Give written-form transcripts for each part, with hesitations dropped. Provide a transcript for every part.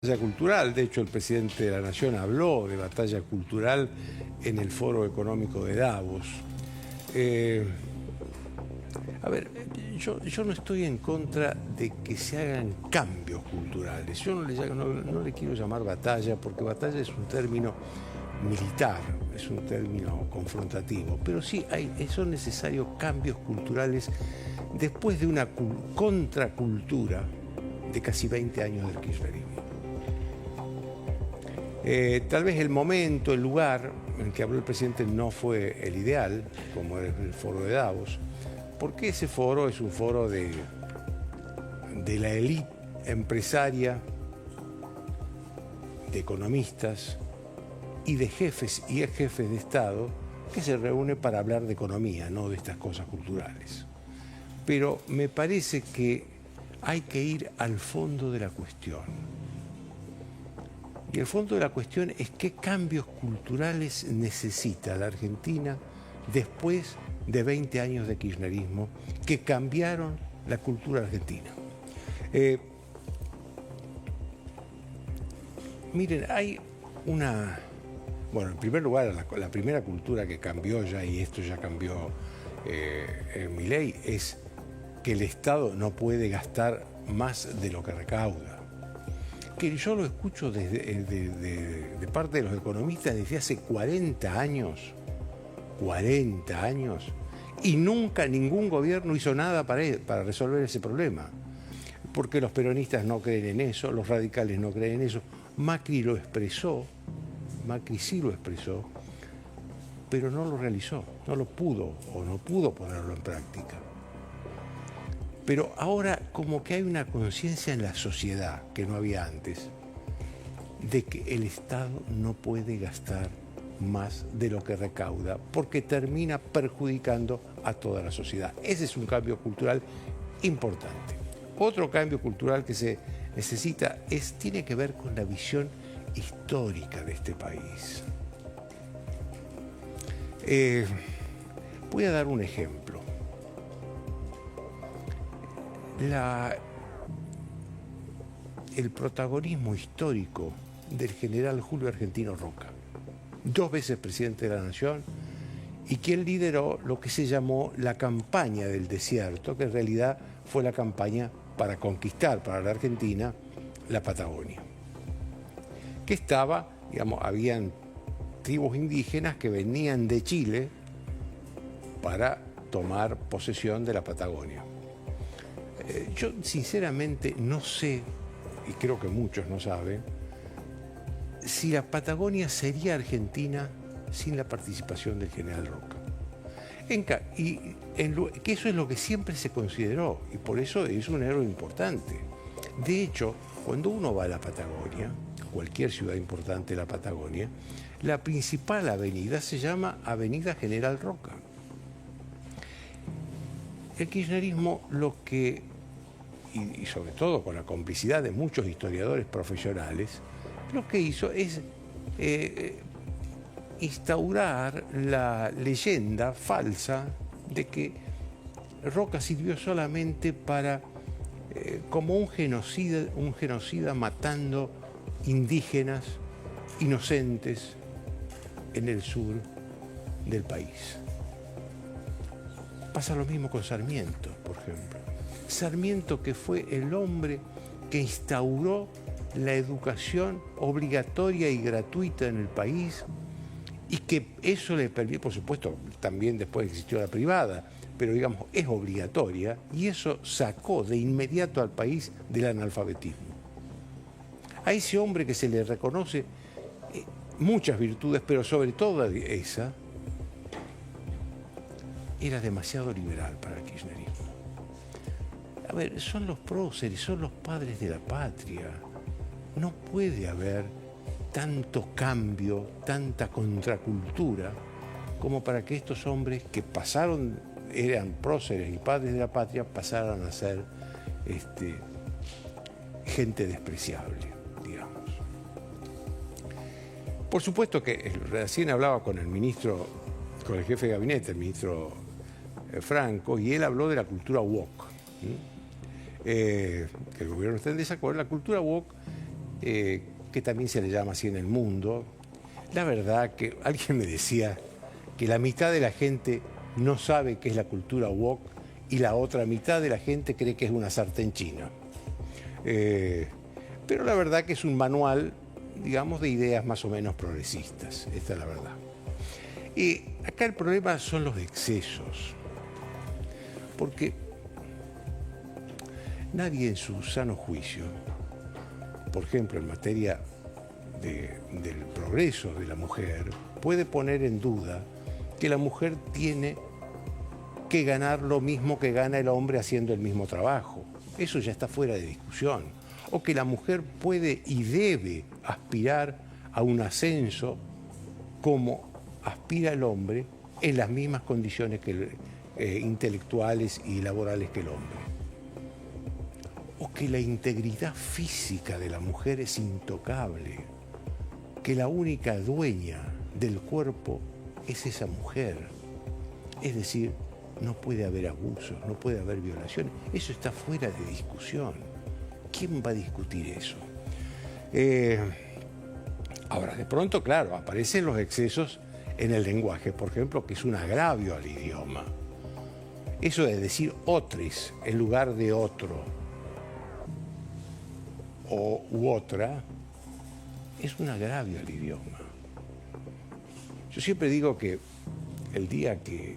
batalla cultural. De hecho, el presidente de la Nación habló de batalla cultural en el Foro Económico de Davos. Yo no estoy en contra de que se hagan cambios culturales. Yo no le quiero llamar batalla, porque batalla es un término militar, es un término confrontativo, pero sí son necesarios cambios culturales después de una contracultura de casi 20 años del kirchnerismo. Tal vez el momento, el lugar en que habló el presidente no fue el ideal, como era el foro de Davos, porque ese foro es un foro de la élite empresaria, de economistas y de jefes y ex jefes de Estado que se reúne para hablar de economía, no de estas cosas culturales. Pero me parece que hay que ir al fondo de la cuestión. Y el fondo de la cuestión es qué cambios culturales necesita la Argentina después de 20 años de kirchnerismo que cambiaron la cultura argentina. Miren, hay una... Bueno, en primer lugar, la primera cultura que cambió ya, y esto ya cambió en Milei, es que el Estado no puede gastar más de lo que recauda. Que yo lo escucho de parte de los economistas desde hace 40 años, y nunca ningún gobierno hizo nada para resolver ese problema. Porque los peronistas no creen en eso, los radicales no creen en eso. Macri sí lo expresó, pero no lo realizó, no lo pudo o no pudo ponerlo en práctica. Pero ahora como que hay una conciencia en la sociedad que no había antes, de que el Estado no puede gastar más de lo que recauda, porque termina perjudicando a toda la sociedad. Ese es un cambio cultural importante. Otro cambio cultural que se necesita tiene que ver con la visión histórica de este país. Voy a dar un ejemplo. El protagonismo histórico del general Julio Argentino Roca, 2 veces presidente de la Nación, y quien lideró lo que se llamó la campaña del desierto, que en realidad fue la campaña para conquistar para la Argentina la Patagonia. Que habían tribus indígenas que venían de Chile para tomar posesión de la Patagonia. Yo sinceramente no sé, y creo que muchos no saben, si la Patagonia sería Argentina sin la participación del general Roca. Que eso es lo que siempre se consideró, y por eso es un héroe importante. De hecho, cuando uno va a la Patagonia, cualquier ciudad importante de la Patagonia, la principal avenida se llama Avenida General Roca. El kirchnerismo y sobre todo con la complicidad de muchos historiadores profesionales, lo que hizo es instaurar la leyenda falsa de que Roca sirvió solamente como un genocida matando indígenas inocentes en el sur del país. Pasa lo mismo con Sarmiento, por ejemplo. Sarmiento, que fue el hombre que instauró la educación obligatoria y gratuita en el país, y que eso le permitió, por supuesto, también después existió la privada, pero digamos, es obligatoria, y eso sacó de inmediato al país del analfabetismo. A ese hombre que se le reconoce muchas virtudes, pero sobre todo esa, era demasiado liberal para el kirchnerismo. A ver, son los próceres, son los padres de la patria. No puede haber tanto cambio, tanta contracultura, como para que estos hombres que eran próceres y padres de la patria, pasaran a ser gente despreciable, digamos. Por supuesto que recién hablaba con el jefe de gabinete, el ministro Franco, y él habló de la cultura woke. Que el gobierno está en desacuerdo. La cultura woke que también se le llama así en el mundo. La verdad que alguien me decía que la mitad de la gente no sabe qué es la cultura woke y la otra mitad de la gente cree que es una sartén china. Pero la verdad que es un manual, digamos, de ideas más o menos progresistas. Esta es la verdad. Y acá el problema son los excesos. Porque nadie en su sano juicio, por ejemplo, en materia del progreso de la mujer, puede poner en duda que la mujer tiene que ganar lo mismo que gana el hombre haciendo el mismo trabajo. Eso ya está fuera de discusión. O que la mujer puede y debe aspirar a un ascenso como aspira el hombre en las mismas condiciones intelectuales y laborales que el hombre. O que la integridad física de la mujer es intocable, que la única dueña del cuerpo es esa mujer. Es decir, no puede haber abusos, no puede haber violaciones. Eso está fuera de discusión. ¿Quién va a discutir eso? Ahora, de pronto, claro, aparecen los excesos en el lenguaje, por ejemplo, que es un agravio al idioma. Eso de decir otros en lugar de otro u otra es un agravio al idioma. Yo siempre digo que el día que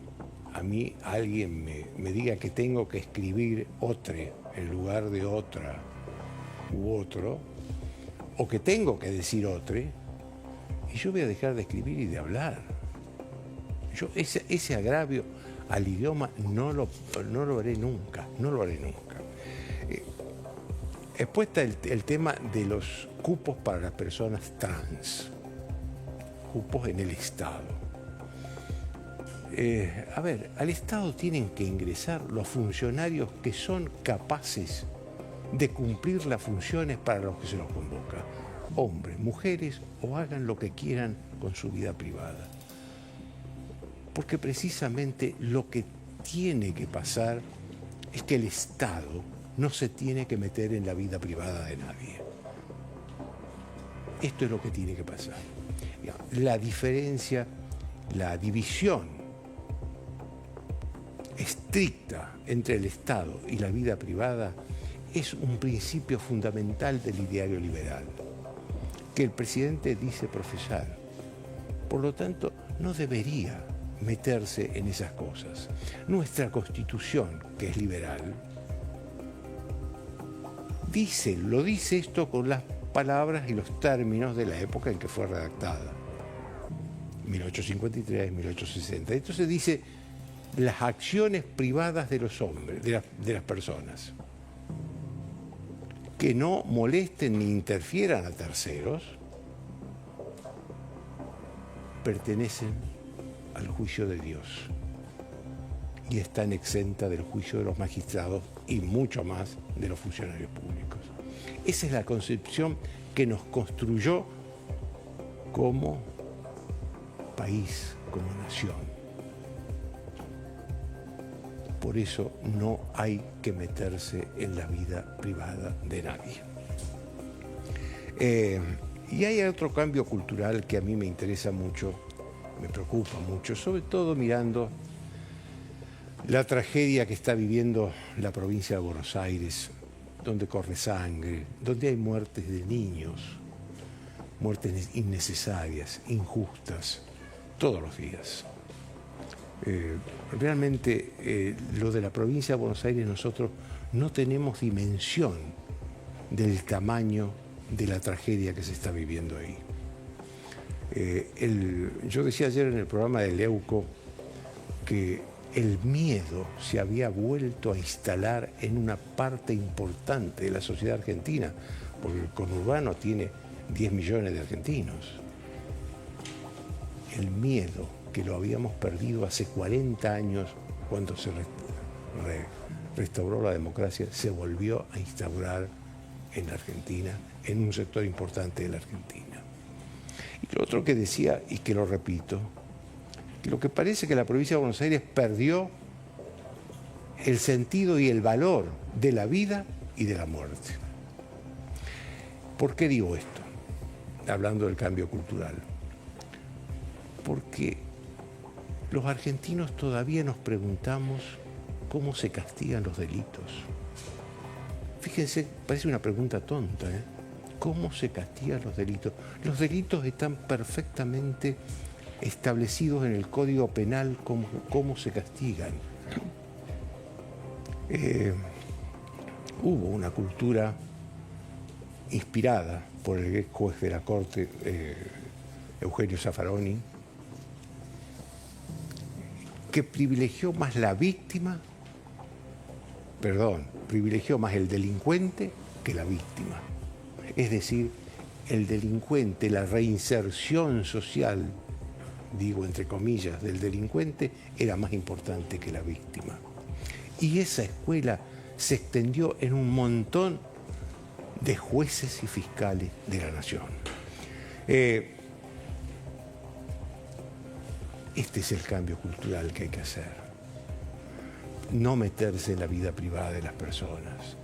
a mí alguien me diga que tengo que escribir otre en lugar de otra u otro, o que tengo que decir otre, y yo voy a dejar de escribir y de hablar. Yo ese agravio al idioma no lo haré nunca, no lo haré nunca. Después está el tema de los cupos para las personas trans, cupos en el Estado. A ver, al Estado tienen que ingresar los funcionarios que son capaces de cumplir las funciones para los que se los convoca. Hombres, mujeres, o hagan lo que quieran con su vida privada. Porque precisamente lo que tiene que pasar es que el Estado no se tiene que meter en la vida privada de nadie. Esto es lo que tiene que pasar. La diferencia, la división estricta entre el Estado y la vida privada es un principio fundamental del ideario liberal, que el presidente dice profesar. Por lo tanto, no debería meterse en esas cosas. Nuestra Constitución, que es liberal, lo dice esto con las palabras y los términos de la época en que fue redactada, 1853, 1860. Entonces dice las acciones privadas de los hombres, de las personas, que no molesten ni interfieran a terceros, pertenecen al juicio de Dios y están exentas del juicio de los magistrados y mucho más de los funcionarios públicos. Esa es la concepción que nos construyó como país, como nación. Por eso no hay que meterse en la vida privada de nadie. Y hay otro cambio cultural que a mí me interesa mucho, me preocupa mucho, sobre todo mirando la tragedia que está viviendo la provincia de Buenos Aires, donde corre sangre, donde hay muertes de niños, muertes innecesarias, injustas, todos los días. Realmente lo de la provincia de Buenos Aires nosotros no tenemos dimensión del tamaño de la tragedia que se está viviendo ahí. Yo decía ayer en el programa de Leuco que el miedo se había vuelto a instalar en una parte importante de la sociedad argentina, porque el conurbano tiene 10 millones de argentinos. El miedo, que lo habíamos perdido hace 40 años cuando se restauró la democracia, se volvió a instaurar en la Argentina, en un sector importante de la Argentina. Y lo otro que decía, y que lo repito, que lo que parece que la provincia de Buenos Aires perdió el sentido y el valor de la vida y de la muerte. ¿Por qué digo esto? Hablando del cambio cultural. Porque los argentinos todavía nos preguntamos cómo se castigan los delitos. Fíjense, parece una pregunta tonta, ¿eh? ¿Cómo se castigan los delitos? Los delitos están perfectamente establecidos en el Código Penal cómo se castigan. Hubo una cultura inspirada por el juez de la Corte, Eugenio Zaffaroni, que privilegió más la víctima, privilegió más el delincuente que la víctima. Es decir, el delincuente, la reinserción social, digo entre comillas, del delincuente, era más importante que la víctima. Y esa escuela se extendió en un montón de jueces y fiscales de la nación. Este es el cambio cultural que hay que hacer. No meterse en la vida privada de las personas.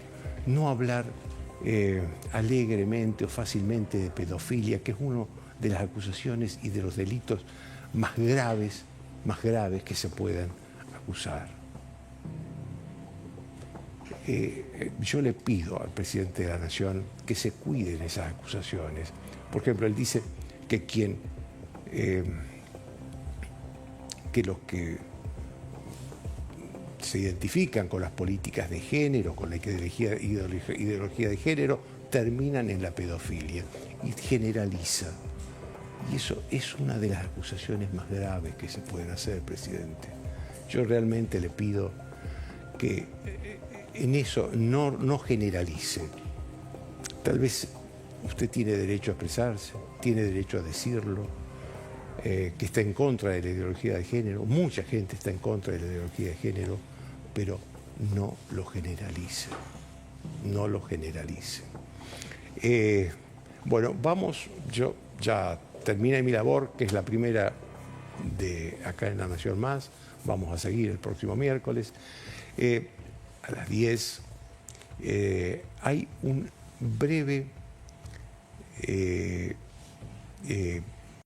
No hablar alegremente o fácilmente de pedofilia, que es una de las acusaciones y de los delitos más graves que se puedan acusar. Yo le pido al presidente de la Nación que se cuiden esas acusaciones. Por ejemplo, él dice que que los que se identifican con las políticas de género, con la ideología de género, terminan en la pedofilia y generaliza. Y eso es una de las acusaciones más graves que se pueden hacer, presidente. Yo realmente le pido que en eso no generalice. Tal vez usted tiene derecho a expresarse, tiene derecho a decirlo, que está en contra de la ideología de género. Mucha gente está en contra de la ideología de género, pero no lo generalice. No lo generalice. Bueno, yo ya terminé mi labor, que es la primera de acá en La Nación Más. Vamos a seguir el próximo miércoles. A las 10 hay un breve